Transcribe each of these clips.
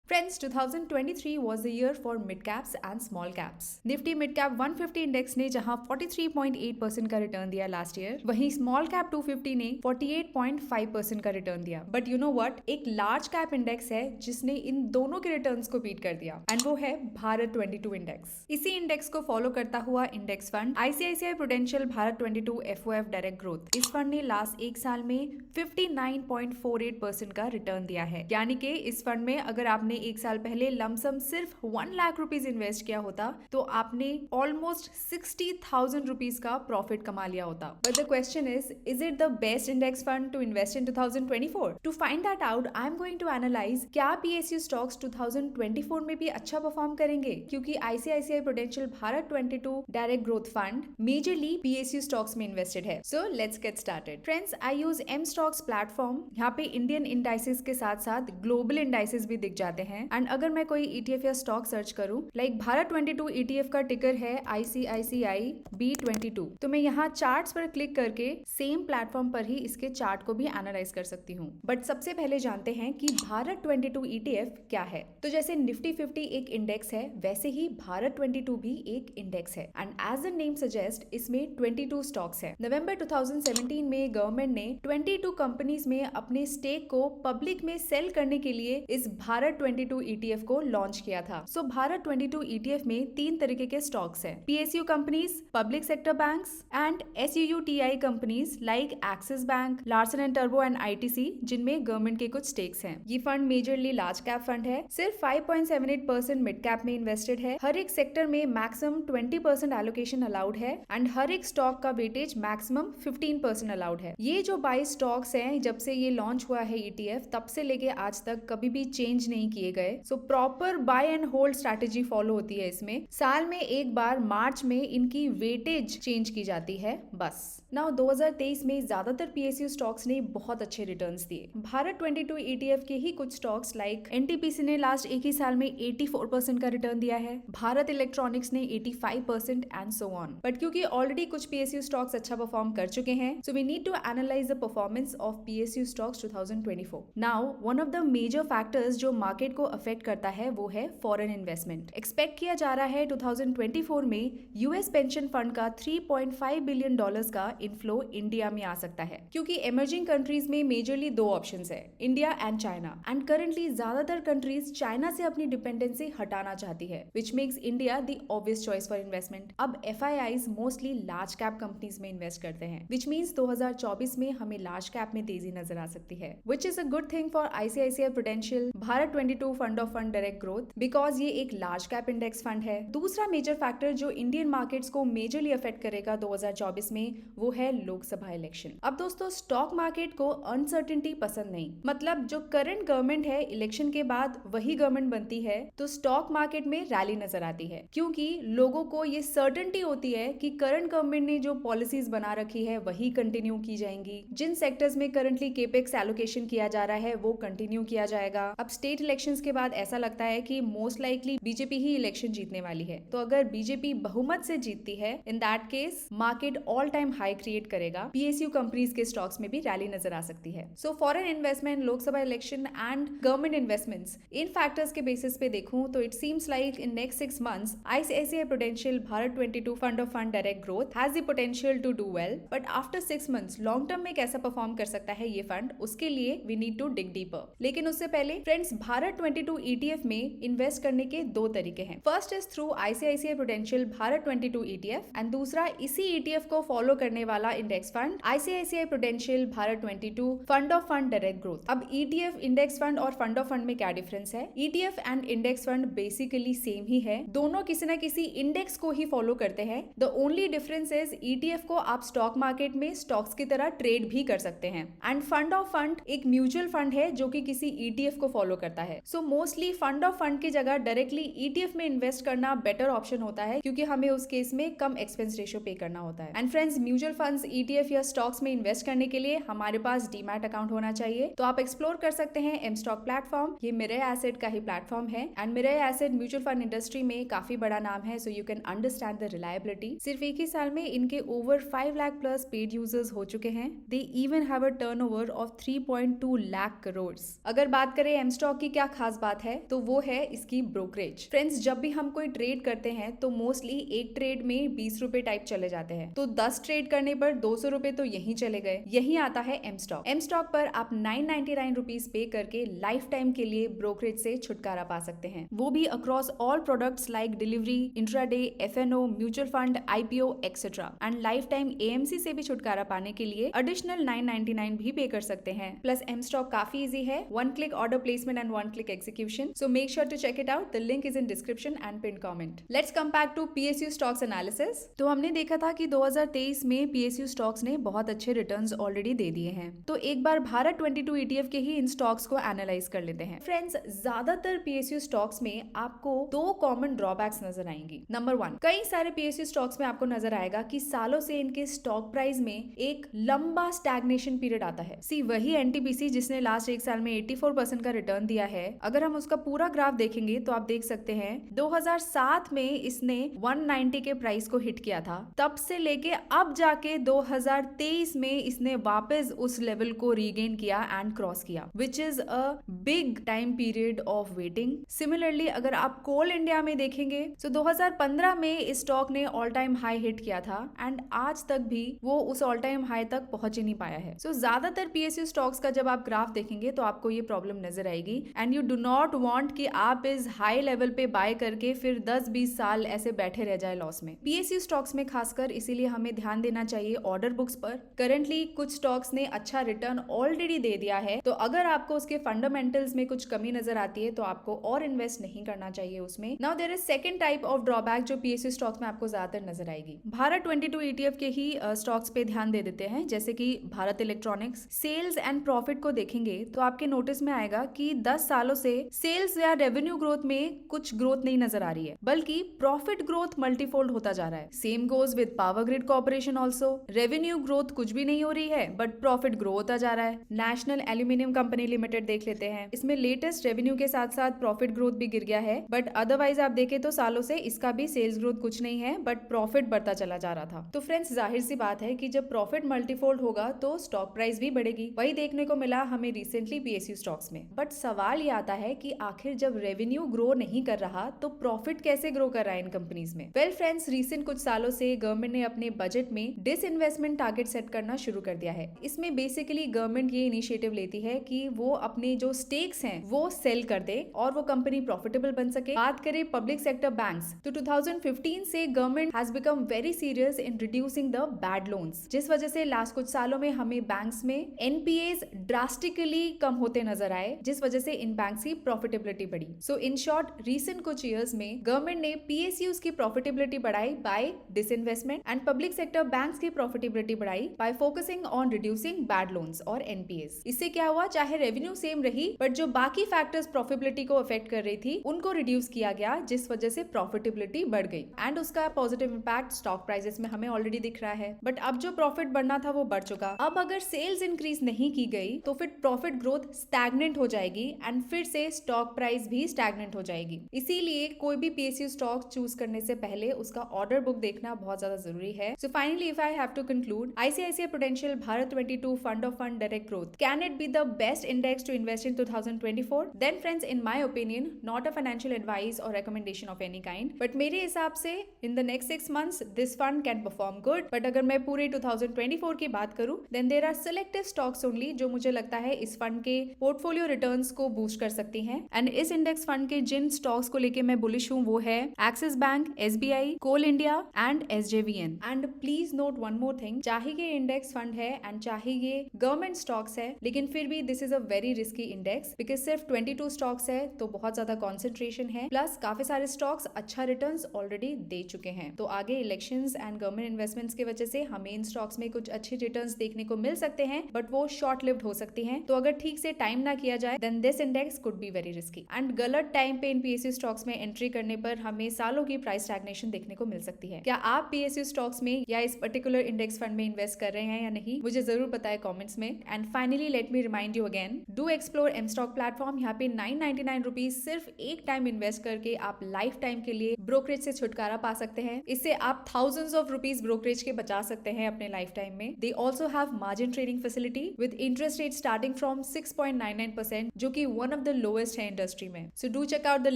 Friends, 2023 was the year for mid caps and small caps. Nifty mid cap 150 index ने जहां 43.8% का return दिया last year, वहीं small cap 250 ने 48.5% का रिटर्न दिया. बट यू नो व्हाट, एक लार्ज कैप इंडेक्स है जिसने इन दोनों के रिटर्न्स को बीट कर दिया, एंड वो है भारत 22 इंडेक्स. इसी इंडेक्स को फॉलो करता हुआ index fund ICICI Prudential Bharat 22 FOF direct growth, इस फंड ने लास्ट एक साल में 59.48% का रिटर्न दिया है. यानी कि इस फंड में अगर आपने एक साल पहले लमसम सिर्फ 1 लाख रुपीज इन्वेस्ट किया होता तो आपने ऑलमोस्ट 60,000 रुपीज का प्रॉफिट कमा लिया होता. But the question is it the best index fund to invest in 2024? To find that out, I am going to analyse क्या पीएसयू स्टॉक्स 2024 में भी अच्छा परफॉर्म करेंगे, क्योंकि ICICI Prudential Bharat 22 direct growth fund majorly PSU stocks में invested है. So let's get started. Friends, I use M stocks platform. यहाँ पे इंडियन इंडाइसेस के साथ साथ ग्लोबल इंडाइसेस भी दिख जाते हैं. एंड अगर मैं कोई ईटीएफ या स्टॉक सर्च करूं, लाइक भारत 22 ईटीएफ का टिकर है आईसीआईसीआई B22, तो मैं यहाँ चार्ट्स पर क्लिक करके सेम प्लेटफॉर्म पर ही इसके चार्ट को भी एनालाइज कर सकती हूँ. बट सबसे पहले जानते हैं कि भारत 22 ईटीएफ क्या है. तो जैसे निफ्टी 50 एक इंडेक्स है, वैसे ही भारत 22 भी एक इंडेक्स है. And as the name suggest, इसमें 22 स्टॉक्स है. नवंबर 2017 में गवर्नमेंट ने 22 कंपनीज में अपने स्टेक को पब्लिक में सेल करने के लिए इस भारत 22 ईटीएफ को लॉन्च किया था. सो भारत 22 ईटीएफ में 3 तरीके के स्टॉक्स हैं: PSU companies, public sector banks and SUUTI companies like Axis Bank, Larsen and टर्बो एंड आईटीसी, जिनमें गवर्नमेंट के कुछ स्टेक्स हैं. ये fund majorly large cap fund है. सिर्फ 5.78% मिड कैप में इन्वेस्टेड है. हर एक सेक्टर में मैक्सिमम 20% एलोकेशन अलाउड है एंड हर एक स्टॉक का वेटेज मैक्सिमम 15% अलाउड है. ये जो 22 स्टॉक्स हैं, जब से ये लॉन्च हुआ है ईटीएफ, तब से लेके आज तक कभी भी चेंज नहीं किए गए. So proper buy and hold strategy follow होती है इसमें. साल में एक बार मार्च में इनकी वेटेज चेंज की जाती है बस. नाउ 2023 में ज्यादातर पीएसयू स्टॉक्स ने बहुत अच्छे रिटर्न्स दिए. भारत 22 ईटीएफ के ही कुछ स्टॉक्स लाइक एनटीपीसी ने लास्ट एक ही साल में 84% का रिटर्न दिया है. भारत इलेक्ट्रॉनिक्स ने 85% एंड सो ऑन. बट क्योंकि ऑलरेडी कुछ पीएसयू स्टॉक्स अच्छा परफॉर्म कर चुके हैं, so we need to analyse the performance of PSU stocks 2024. Now one of the major factors जो मार्केट को अफेक्ट करता है वो है फॉरेन इन्वेस्टमेंट. एक्सपेक्ट किया जा रहा है 2024 में यूएस पेंशन फंड का $3.5 बिलियन का इनफ्लो इंडिया में आ सकता है, क्योंकि इमर्जिंग कंट्रीज में मेजरली 2 ऑप्शंस है, India and China. And currently ज्यादातर कंट्रीज चाइना से अपनी डिपेंडेंसी हटाना चाहती है, which makes India the obvious choice for investment. अब FIIs mostly large cap companies में इन्वेस्ट करते हैं, विच मीन्स 2024 में हमें लार्ज कैप में तेजी नजर आ सकती है, which is a good thing for ICICI Prudential Bharat 22 fund of fund direct growth, because ये एक लार्ज कैप इंडेक्स फंड है. दूसरा मेजर फैक्टर जो इंडियन मार्केट्स को मेजरली अफेक्ट करेगा 2024 में, वो है लोकसभा इलेक्शन. अब दोस्तों, स्टॉक मार्केट को अनसर्टेनिटी पसंद नहीं. मतलब जो करंट गवर्नमेंट है, इलेक्शन के बाद वही गवर्नमेंट बनती है, तो स्टॉक मार्केट में रैली नजर आती है, क्योंकि लोगों को ये सर्टेनिटी होती है कि करंट गवर्नमेंट ने जो पॉलिसीज बना रखी है वही कंटिन्यू की जाएंगी. जिन सेक्टर्स में करंटली केपेक्स एलोकेशन किया जा रहा है वो कंटिन्यू किया जाएगा. अब स्टेट इलेक्शंस के बाद ऐसा लगता है कि मोस्ट लाइकली बीजेपी ही इलेक्शन जीतने वाली है. तो अगर बीजेपी बहुमत से जीतती है, in that case market all time high create करेगा. पीएसयू कंपनीज के स्टॉक्स में भी रैली नजर आ सकती है. So foreign investment, Lok Sabha election and government investments, in factors के बेसिस पे देखूं तो it seems like in next 6 months ICICI Prudential Bharat 22 fund of fund direct growth has the potential to do well. But after 6 months long term में कैसा perform कर सकता है ये फंड, उसके लिए we need to dig deeper. लेकिन उससे पहले फ्रेंड्स, भारत 22 ईटीएफ में इन्वेस्ट करने के 2 तरीके हैं. First is through ICICI Prudential Bharat 22 ETF and दूसरा इसी ईटीएफ को फॉलो करने वाला index fund ICICI Prudential Bharat 22 fund of fund direct growth. अब ईटीएफ, इंडेक्स फंड और फंड ऑफ फंड में क्या डिफरेंस है? ETF and index fund basically same ही है. दोनों किसी न किसी इंडेक्स को ही फॉलो करते हैं. The only difference is ETF को आप स्टॉक मार्केट में स्टॉक्स की तरह ट्रेड भी कर सकते हैं एंड फंड ऑफ फंड एक म्यूचुअल फंड है जो कि किसी ईटीएफ को फॉलो करता है. So mostly fund of fund की जगह डायरेक्टली ईटीएफ में इन्वेस्ट करना बेटर ऑप्शन होता है, क्योंकि हमें उस केस में कम एक्सपेंस रेशियो पे करना होता है. And friends, mutual funds, ETF या स्टॉक्स में इन्वेस्ट करने के लिए हमारे पास डीमैट अकाउंट होना चाहिए. तो आप एक्सप्लोर कर सकते हैं एम स्टॉक प्लेटफॉर्म. ये मिरर एसेट का ही प्लेटफॉर्म है and mirror asset mutual fund industry में काफी बड़ा नाम है. So you can understand the reliability. सिर्फ एक ही साल में इनके over 5 lakh plus paid users हो चुके हैं. They even have a turnover of 3.2 lakh crore. अगर बात करें एम स्टॉक की क्या खास बात है तो वो है इसकी ब्रोकरेज। फ्रेंड्स, जब भी हम कोई ट्रेड करते हैं तो मोस्टली एक ट्रेड में 20 रुपए टाइप चले जाते हैं, तो 10 ट्रेड करने पर 200 रुपए तो यहीं चले गए। यही आता है एम स्टॉक। एम स्टॉक पर आप 999 रुपीज पे करके लाइफ टाइम के लिए ब्रोकरेज से छुटकारा पा सकते हैं, वो भी across all products like delivery, intraday, FNO, mutual fund, IPO etcetera. And life time AMC से भी छुटकारा पाने के लिए एडिशनल 999 भी पे कर सकते हैं। प्लस एम स्टॉक काफी इजी है, one click order placement and one click execution. So make sure to check it out, the link is in description and pin comment. Let's come back to PSU stocks analysis. तो हमने देखा था कि 2023 में PSU stocks ने बहुत अच्छे returns already दे दिए हैं। तो एक बार भारत 22 ईटीएफ के ही इन स्टॉक्स को एनालाइज कर लेते हैं। फ्रेंड्स, ज्यादातर पीएसयू स्टॉक्स में आपको दो कॉमन ड्रॉबैक्स नजर आएंगी। नंबर 1, कई सारे पीएसयू स्टॉक्स में आपको नजर आएगा कि सालों से इनके स्टॉक प्राइस में एक लंबा स्टैग्नेशन पीरियड आता है। सी वही एनटीपीसी जिसने लास्ट एक साल में 84% का रिटर्न दिया है, अगर हम उसका पूरा ग्राफ देखेंगे तो आप देख सकते हैं 2007 में इसने 190 के प्राइस को हिट किया था। तब से लेके अब जाके 2023 में इसने वापस उस लेवल को रीगेन किया एंड क्रॉस किया, which is a big time period of waiting. Similarly अगर आप कोल इंडिया में देखेंगे तो 2015 में इस स्टॉक ने ऑल टाइम हाई हिट किया था एंड आज तक भी वो उस ऑल टाइम हाई तक पहुंच ही नहीं पाया है। सो ज्यादातर पीएसयू स्टॉक्स का जब आप ग्राफ देखेंगे तो आपको ये प्रॉब्लम नजर आएगी and you do not want कि आप इस हाई लेवल पे बाय करके फिर 10-20 साल ऐसे बैठे रह जाए लॉस में। पीएसयू स्टॉक्स में खासकर इसीलिए हमें ध्यान देना चाहिए ऑर्डर बुक्स पर। करंटली कुछ स्टॉक्स ने अच्छा रिटर्न ऑलरेडी दे दिया है, तो अगर आपको उसके फंडामेंटल्स में कुछ कमी नजर आती है तो आपको और इन्वेस्ट नहीं करना चाहिए उसमें। Now there is second type of drawback जो पीएसयू स्टॉक्स में आपको ज्यादातर नजर आएगी। भारत 22 ईटीएफ के ही स्टॉक्स पे ध्यान दे देते हैं, जैसे कि Bharat electronics. Sales and profit को देखेंगे तो आपके नोटिस में आएगा कि 10 सालों से सेल्स या रेवेन्यू ग्रोथ में कुछ ग्रोथ नहीं नजर आ रही है, बल्कि प्रॉफिट ग्रोथ मल्टीफोल्ड होता जा रहा है। Same goes with power grid corporation also. Revenue growth कुछ भी नहीं हो रही है बट प्रॉफिट ग्रो होता जा रहा है। नेशनल एल्यूमिनियम कंपनी लिमिटेड देख लेते हैं, इसमें लेटेस्ट रेवेन्यू के साथ साथ प्रॉफिट ग्रोथ भी गिर गया है, बट अदरवाइज आप देखें तो सालों से इसका भी सेल्स ग्रोथ कुछ नहीं है बट प्रॉफिट बढ़ता चला जा रहा था। तो फ्रेंड्स, जाहिर सी बात है कि जब प्रॉफिट मल्टीफोल्ड होगा तो स्टॉक प्राइस भी बढ़ेगी। वही देखने को मिला हमें रिसेंटली पीएसयू स्टॉक्स में। बट सवाल ये आता है कि आखिर जब रेवेन्यू ग्रो नहीं कर रहा तो प्रॉफिट कैसे ग्रो कर रहा है इन कंपनीज में? वेल फ्रेंड्स, रिसेंट कुछ सालों से गवर्नमेंट ने अपने बजट में डिसइन्वेस्टमेंट टारगेट सेट करना शुरू कर दिया है। इसमें बेसिकली गवर्नमेंट ये इनिशिएटिव लेती है कि वो अपने जो स्टेक्स हैं वो सेल कर दे और वो कंपनी प्रॉफिटेबल बन सके। बात करें पब्लिक सेक्टर बैंक्स, तो 2015 से government has become very serious in reducing the bad loans, जिस वजह से लास्ट कुछ सालों में हमें बैंक्स में एनपीएस ड्रास्टिकली कम होते नजर आए, जिस वजह से इन बैंक्स की प्रॉफिटेबिलिटी बढ़ी। सो इन शॉर्ट, रिसेंट कुछ ईयर्स में गवर्नमेंट ने पीएसयूज की प्रॉफिटेबिलिटी बढ़ाई by disinvestment and public sector banks की प्रॉफिटेबिलिटी बढ़ाई by focusing on reducing bad loans और एनपीएस। इससे क्या हुआ, चाहे रेवेन्यू सेम रही बट जो बाकी फैक्टर्स प्रॉफिटेबिलिटी को अफेक्ट कर रही थी उनको रिड्यूस किया गया, जिस वजह से प्रॉफिटेबिलिटी बढ़ गई एंड उसका पॉजिटिव इंपैक्ट स्टॉक प्राइसेस में हमें ऑलरेडी दिख रहा है। बट अब जो प्रॉफिट बढ़ना था वो बढ़ चुका। अब अगर सेल्स इंक्रीज नहीं की गई तो फिर प्रॉफिट ग्रोथ स्टैग्नेंट हो जाएगी एंड फिर से स्टॉक प्राइस भी स्टैग्नेंट हो जाएगी। इसीलिए कोई भी पीएसयू स्टॉक चूज करने से पहले उसका ऑर्डर बुक देखना बहुत ज्यादा जरूरी है। So finally if I have to conclude, ICICI Prudential Bharat 22 fund of fund direct growth, can it be the best index to invest in 2024? Then friends, in my opinion, not a financial advice और recommendation of any kind, but मेरे हिसाब से in the next 6 months this fund can perform good. But अगर मैं पूरे 2024 की बात करूं, then there are selective stocks only जो मुझे लगता है इस फंड के पोर्टफोलियो रिटर्न्स को बूस्ट कर सकती हैं। एंड इस इंडेक्स फंड के जिन स्टॉक्स को लेके मैं बुलिश हूं वो है Axis bank, SBI, Coal India and SJVN. And please note one more thing, चाहे ये इंडेक्स फंड है एंड चाहे ये गवर्नमेंट स्टॉक्स है, लेकिन फिर भी this is a very risky index because सिर्फ 22 स्टॉक्स है तो बहुत ज्यादा कॉन्सेंट्रेशन है, प्लस काफी सारे स्टॉक्स अच्छा रिटर्न्स ऑलरेडी दे चुके हैं। तो आगे इलेक्शंस एंड गवर्नमेंट इन्वेस्टमेंट्स की वजह से हमें इन स्टॉक्स में कुछ अच्छे रिटर्न्स देखने को मिल सकते हैं, बट वो शॉर्ट लिव्ड हो सकती हैं। तो अगर ठीक से टाइम ना किया जाए then this index could be very risky and गलत टाइम पे इन पीएसयू स्टॉक्स में एंट्री करने पर हमें सालों की प्राइस स्टैग्नेशन देखने को मिल सकती है। क्या आप पीएसयू स्टॉक्स में या इस पर्टिकुलर इंडेक्स फंड में इन्वेस्ट कर रहे हैं या नहीं, मुझे जरूर बताएं कमेंट्स में। And finally let me remind you again, do explore M stock platform. यहाँ पे 999 रुपीज सिर्फ एक टाइम इन्वेस्ट करके आप लाइफ टाइम के लिए ब्रोकरेज से छुटकारा पा सकते हैं। इससे आप थाउजेंड्स ऑफ रुपीज ब्रोकरेज के बचा सकते हैं अपने लाइफ टाइम में। They also have margin trading facility with interest rate starting from 6.99%, जो कि one of of the lowest है इंडस्ट्री में. So do check out the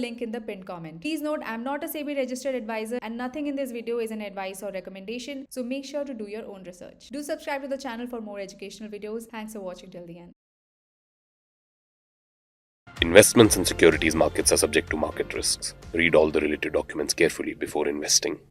link in the pinned comment. Please note, I'm not a SEBI registered advisor and nothing in this video is an advice or recommendation. So make sure to do your own research. Do subscribe to the channel for more educational videos. Thanks for watching till the end. Investments in securities markets are subject to market risks. Read all the related documents carefully before investing.